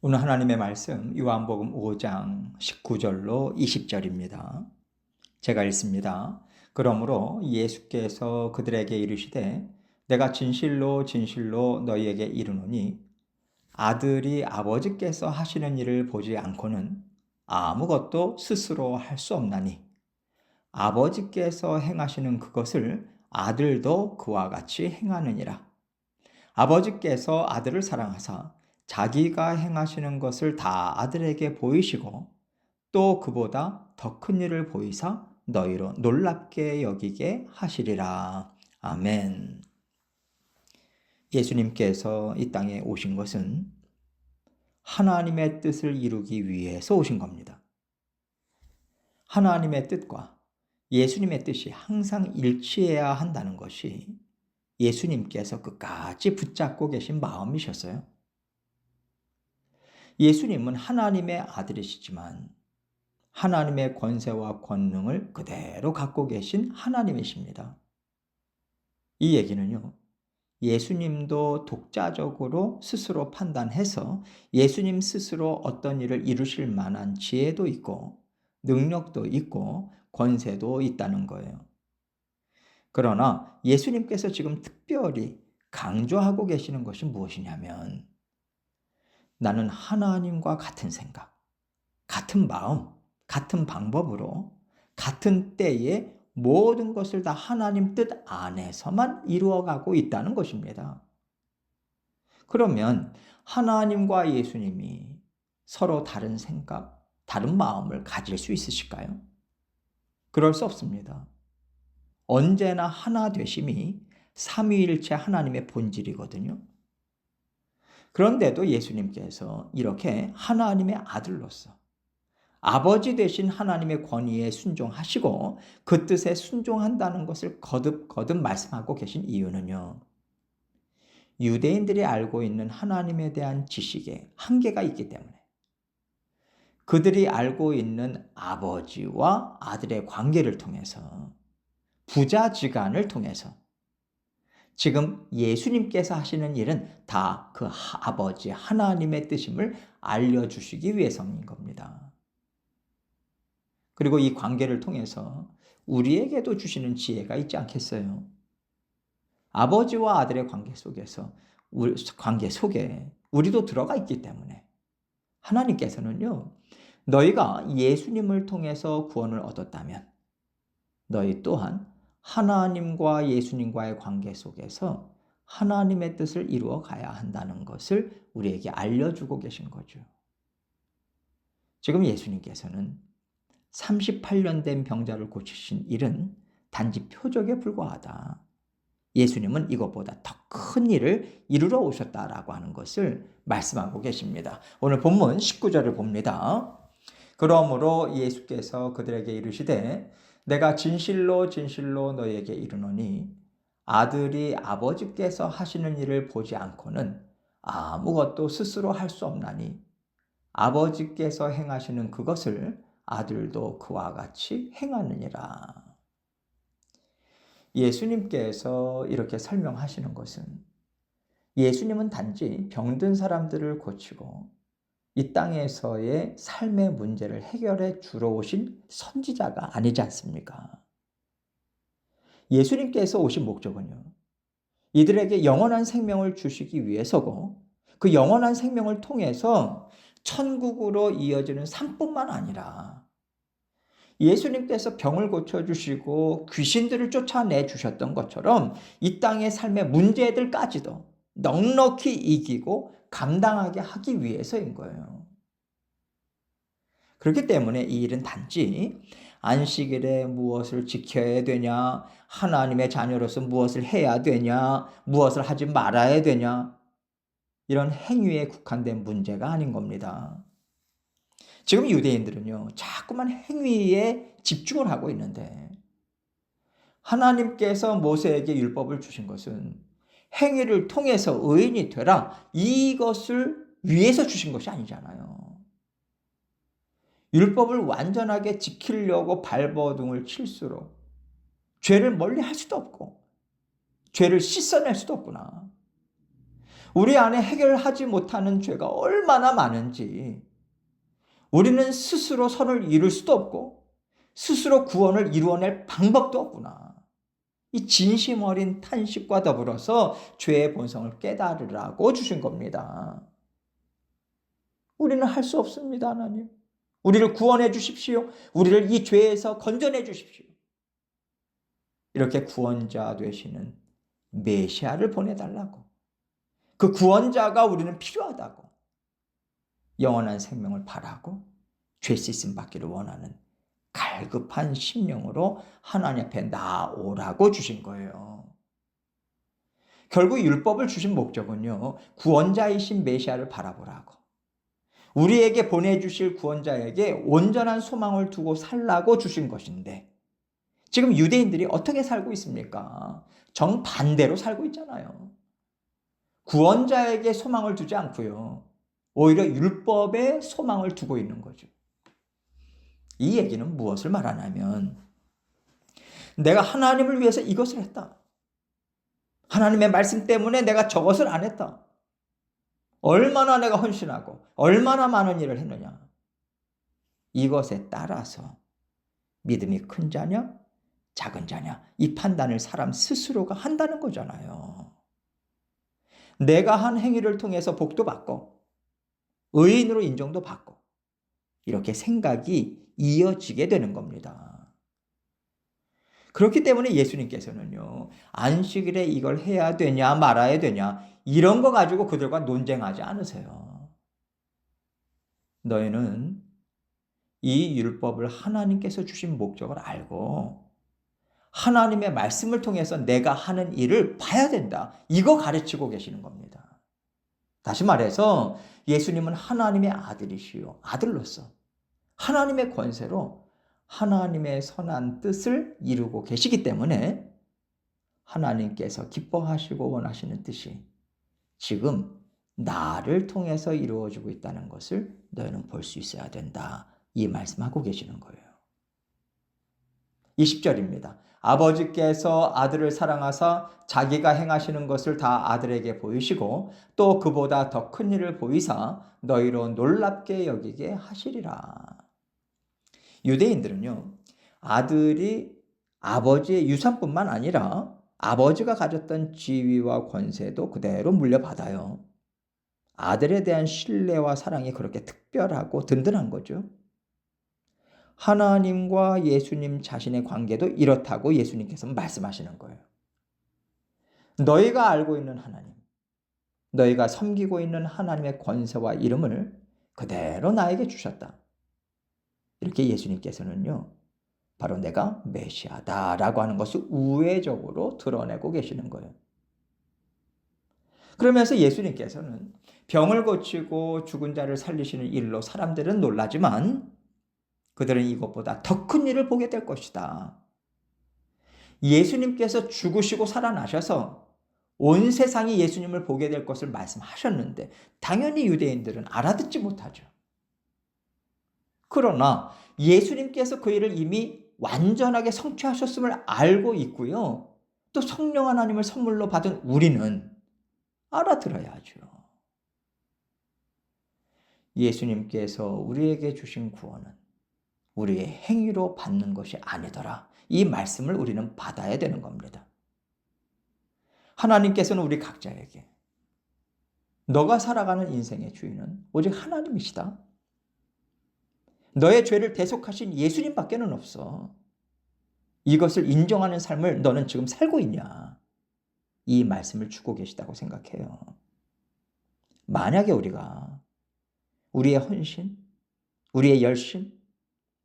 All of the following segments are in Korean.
오늘 하나님의 말씀 요한복음 5장 19절로 20절입니다. 제가 읽습니다. 그러므로 예수께서 그들에게 이르시되 내가 진실로 진실로 너희에게 이르노니 아들이 아버지께서 하시는 일을 보지 않고는 아무것도 스스로 할 수 없나니 아버지께서 행하시는 그것을 아들도 그와 같이 행하느니라. 아버지께서 아들을 사랑하사 자기가 행하시는 것을 다 아들에게 보이시고 또 그보다 더 큰 일을 보이사 너희로 놀랍게 여기게 하시리라. 아멘. 예수님께서 이 땅에 오신 것은 하나님의 뜻을 이루기 위해서 오신 겁니다. 하나님의 뜻과 예수님의 뜻이 항상 일치해야 한다는 것이 예수님께서 끝까지 붙잡고 계신 마음이셨어요. 예수님은 하나님의 아들이시지만 하나님의 권세와 권능을 그대로 갖고 계신 하나님이십니다. 이 얘기는요, 예수님도 독자적으로 스스로 판단해서 예수님 스스로 어떤 일을 이루실 만한 지혜도 있고 능력도 있고 권세도 있다는 거예요. 그러나 예수님께서 지금 특별히 강조하고 계시는 것이 무엇이냐면 나는 하나님과 같은 생각, 같은 마음, 같은 방법으로 같은 때에 모든 것을 다 하나님 뜻 안에서만 이루어가고 있다는 것입니다. 그러면 하나님과 예수님이 서로 다른 생각, 다른 마음을 가질 수 있으실까요? 그럴 수 없습니다. 언제나 하나 되심이 삼위일체 하나님의 본질이거든요. 그런데도 예수님께서 이렇게 하나님의 아들로서 아버지 되신 하나님의 권위에 순종하시고 그 뜻에 순종한다는 것을 거듭 말씀하고 계신 이유는요. 유대인들이 알고 있는 하나님에 대한 지식에 한계가 있기 때문에 그들이 알고 있는 아버지와 아들의 관계를 통해서 부자지간을 통해서 지금 예수님께서 하시는 일은 다 그 아버지 하나님의 뜻임을 알려주시기 위해서인 겁니다. 그리고 이 관계를 통해서 우리에게도 주시는 지혜가 있지 않겠어요? 아버지와 아들의 관계 속에 우리도 들어가 있기 때문에 하나님께서는요, 너희가 예수님을 통해서 구원을 얻었다면 너희 또한 하나님과 예수님과의 관계 속에서 하나님의 뜻을 이루어 가야 한다는 것을 우리에게 알려주고 계신 거죠. 지금 예수님께서는 38년 된 병자를 고치신 일은 단지 표적에 불과하다. 예수님은 이것보다 더 큰 일을 이루러 오셨다라고 하는 것을 말씀하고 계십니다. 오늘 본문 19절을 봅니다. 그러므로 예수께서 그들에게 이르시되 내가 진실로 진실로 너희에게 이르노니 아들이 아버지께서 하시는 일을 보지 않고는 아무것도 스스로 할 수 없나니 아버지께서 행하시는 그것을 아들도 그와 같이 행하느니라. 예수님께서 이렇게 설명하시는 것은 예수님은 단지 병든 사람들을 고치고 이 땅에서의 삶의 문제를 해결해 주러 오신 선지자가 아니지 않습니까? 예수님께서 오신 목적은요, 이들에게 영원한 생명을 주시기 위해서고 그 영원한 생명을 통해서 천국으로 이어지는 삶뿐만 아니라 예수님께서 병을 고쳐주시고 귀신들을 쫓아내 주셨던 것처럼 이 땅의 삶의 문제들까지도 넉넉히 이기고 감당하게 하기 위해서인 거예요. 그렇기 때문에 이 일은 단지 안식일에 무엇을 지켜야 되냐, 하나님의 자녀로서 무엇을 해야 되냐, 무엇을 하지 말아야 되냐, 이런 행위에 국한된 문제가 아닌 겁니다. 지금 유대인들은요, 자꾸만 행위에 집중을 하고 있는데 하나님께서 모세에게 율법을 주신 것은 행위를 통해서 의인이 되라, 이것을 위해서 주신 것이 아니잖아요. 율법을 완전하게 지키려고 발버둥을 칠수록 죄를 멀리 할 수도 없고 죄를 씻어낼 수도 없구나. 우리 안에 해결하지 못하는 죄가 얼마나 많은지, 우리는 스스로 선을 이룰 수도 없고 스스로 구원을 이루어낼 방법도 없구나. 이 진심 어린 탄식과 더불어서 죄의 본성을 깨달으라고 주신 겁니다. 우리는 할 수 없습니다, 하나님. 우리를 구원해 주십시오. 우리를 이 죄에서 건져내 주십시오. 이렇게 구원자 되시는 메시아를 보내달라고. 그 구원자가 우리는 필요하다고. 영원한 생명을 바라고 죄 씻음 받기를 원하는 갈급한 심령으로 하나님 앞에 나오라고 주신 거예요. 결국 율법을 주신 목적은요, 구원자이신 메시아를 바라보라고, 우리에게 보내주실 구원자에게 온전한 소망을 두고 살라고 주신 것인데, 지금 유대인들이 어떻게 살고 있습니까? 정반대로 살고 있잖아요. 구원자에게 소망을 두지 않고요, 오히려 율법에 소망을 두고 있는 거죠. 이 얘기는 무엇을 말하냐면, 내가 하나님을 위해서 이것을 했다. 하나님의 말씀 때문에 내가 저것을 안 했다. 얼마나 내가 헌신하고 얼마나 많은 일을 했느냐. 이것에 따라서 믿음이 큰 자냐 작은 자냐, 이 판단을 사람 스스로가 한다는 거잖아요. 내가 한 행위를 통해서 복도 받고 의인으로 인정도 받고 이렇게 생각이 이어지게 되는 겁니다. 그렇기 때문에 예수님께서는요, 안식일에 이걸 해야 되냐 말아야 되냐 이런 거 가지고 그들과 논쟁하지 않으세요. 너희는 이 율법을 하나님께서 주신 목적을 알고 하나님의 말씀을 통해서 내가 하는 일을 봐야 된다, 이거 가르치고 계시는 겁니다. 다시 말해서 예수님은 하나님의 아들이시요, 아들로서 하나님의 권세로 하나님의 선한 뜻을 이루고 계시기 때문에 하나님께서 기뻐하시고 원하시는 뜻이 지금 나를 통해서 이루어지고 있다는 것을 너희는 볼 수 있어야 된다, 이 말씀하고 계시는 거예요. 20절입니다. 아버지께서 아들을 사랑하사 자기가 행하시는 것을 다 아들에게 보이시고 또 그보다 더 큰 일을 보이사 너희로 놀랍게 여기게 하시리라. 유대인들은요, 아들이 아버지의 유산뿐만 아니라 아버지가 가졌던 지위와 권세도 그대로 물려받아요. 아들에 대한 신뢰와 사랑이 그렇게 특별하고 든든한 거죠. 하나님과 예수님 자신의 관계도 이렇다고 예수님께서 말씀하시는 거예요. 너희가 알고 있는 하나님, 너희가 섬기고 있는 하나님의 권세와 이름을 그대로 나에게 주셨다. 이렇게 예수님께서는요, 바로 내가 메시아다라고 하는 것을 우회적으로 드러내고 계시는 거예요. 그러면서 예수님께서는 병을 고치고 죽은 자를 살리시는 일로 사람들은 놀라지만 그들은 이것보다 더 큰 일을 보게 될 것이다. 예수님께서 죽으시고 살아나셔서 온 세상이 예수님을 보게 될 것을 말씀하셨는데 당연히 유대인들은 알아듣지 못하죠. 그러나 예수님께서 그 일을 이미 완전하게 성취하셨음을 알고 있고요, 또 성령 하나님을 선물로 받은 우리는 알아들어야죠. 예수님께서 우리에게 주신 구원은 우리의 행위로 받는 것이 아니더라, 이 말씀을 우리는 받아야 되는 겁니다. 하나님께서는 우리 각자에게 너가 살아가는 인생의 주인은 오직 하나님이시다, 너의 죄를 대속하신 예수님밖에는 없어, 이것을 인정하는 삶을 너는 지금 살고 있냐, 이 말씀을 주고 계시다고 생각해요. 만약에 우리가 우리의 헌신, 우리의 열심,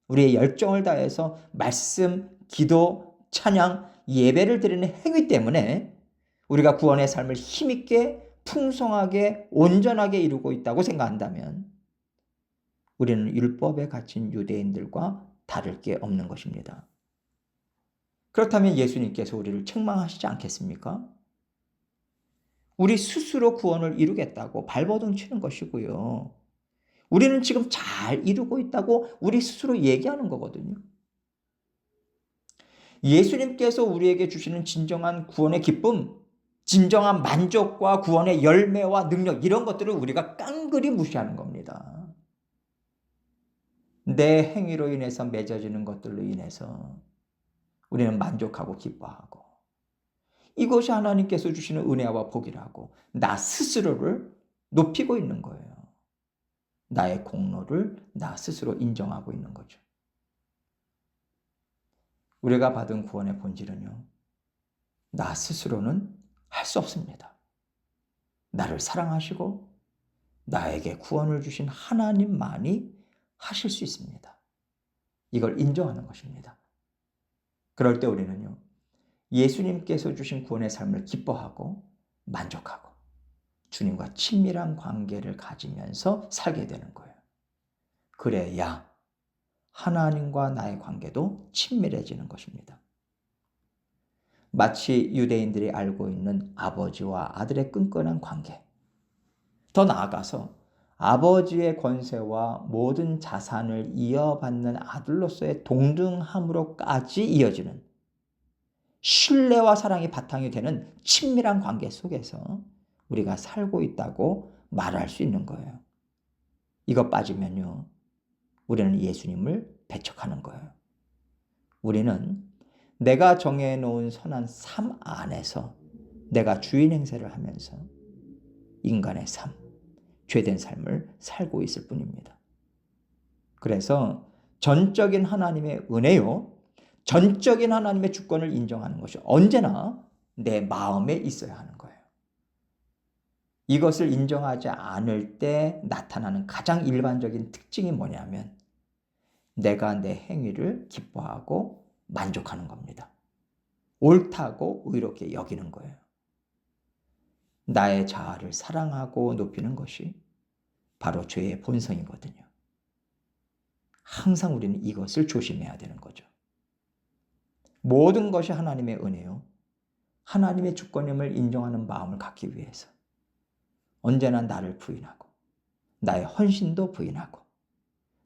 우리의 열정을 다해서 말씀, 기도, 찬양, 예배를 드리는 행위 때문에 우리가 구원의 삶을 힘있게 풍성하게 온전하게 이루고 있다고 생각한다면 우리는 율법에 갇힌 유대인들과 다를 게 없는 것입니다. 그렇다면 예수님께서 우리를 책망하시지 않겠습니까? 우리 스스로 구원을 이루겠다고 발버둥 치는 것이고요, 우리는 지금 잘 이루고 있다고 우리 스스로 얘기하는 거거든요. 예수님께서 우리에게 주시는 진정한 구원의 기쁨, 진정한 만족과 구원의 열매와 능력, 이런 것들을 우리가 깡그리 무시하는 겁니다. 내 행위로 인해서 맺어지는 것들로 인해서 우리는 만족하고 기뻐하고, 이것이 하나님께서 주시는 은혜와 복이라고 나 스스로를 높이고 있는 거예요. 나의 공로를 나 스스로 인정하고 있는 거죠. 우리가 받은 구원의 본질은요, 나 스스로는 할 수 없습니다. 나를 사랑하시고 나에게 구원을 주신 하나님만이 하실 수 있습니다. 이걸 인정하는 것입니다. 그럴 때 우리는요, 예수님께서 주신 구원의 삶을 기뻐하고 만족하고 주님과 친밀한 관계를 가지면서 살게 되는 거예요. 그래야 하나님과 나의 관계도 친밀해지는 것입니다. 마치 유대인들이 알고 있는 아버지와 아들의 끈끈한 관계, 더 나아가서 아버지의 권세와 모든 자산을 이어받는 아들로서의 동등함으로까지 이어지는 신뢰와 사랑이 바탕이 되는 친밀한 관계 속에서 우리가 살고 있다고 말할 수 있는 거예요. 이거 빠지면요, 우리는 예수님을 배척하는 거예요. 우리는 내가 정해놓은 선한 삶 안에서 내가 주인 행세를 하면서 인간의 삶, 죄된 삶을 살고 있을 뿐입니다. 그래서 전적인 하나님의 은혜요, 전적인 하나님의 주권을 인정하는 것이 언제나 내 마음에 있어야 하는 거예요. 이것을 인정하지 않을 때 나타나는 가장 일반적인 특징이 뭐냐면, 내가 내 행위를 기뻐하고 만족하는 겁니다. 옳다고 의롭게 여기는 거예요. 나의 자아를 사랑하고 높이는 것이 바로 죄의 본성이거든요. 항상 우리는 이것을 조심해야 되는 거죠. 모든 것이 하나님의 은혜요, 하나님의 주권임을 인정하는 마음을 갖기 위해서 언제나 나를 부인하고 나의 헌신도 부인하고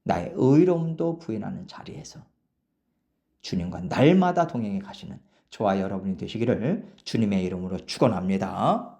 나의 의로움도 부인하는 자리에서 주님과 날마다 동행해 가시는 저와 여러분이 되시기를 주님의 이름으로 축원합니다.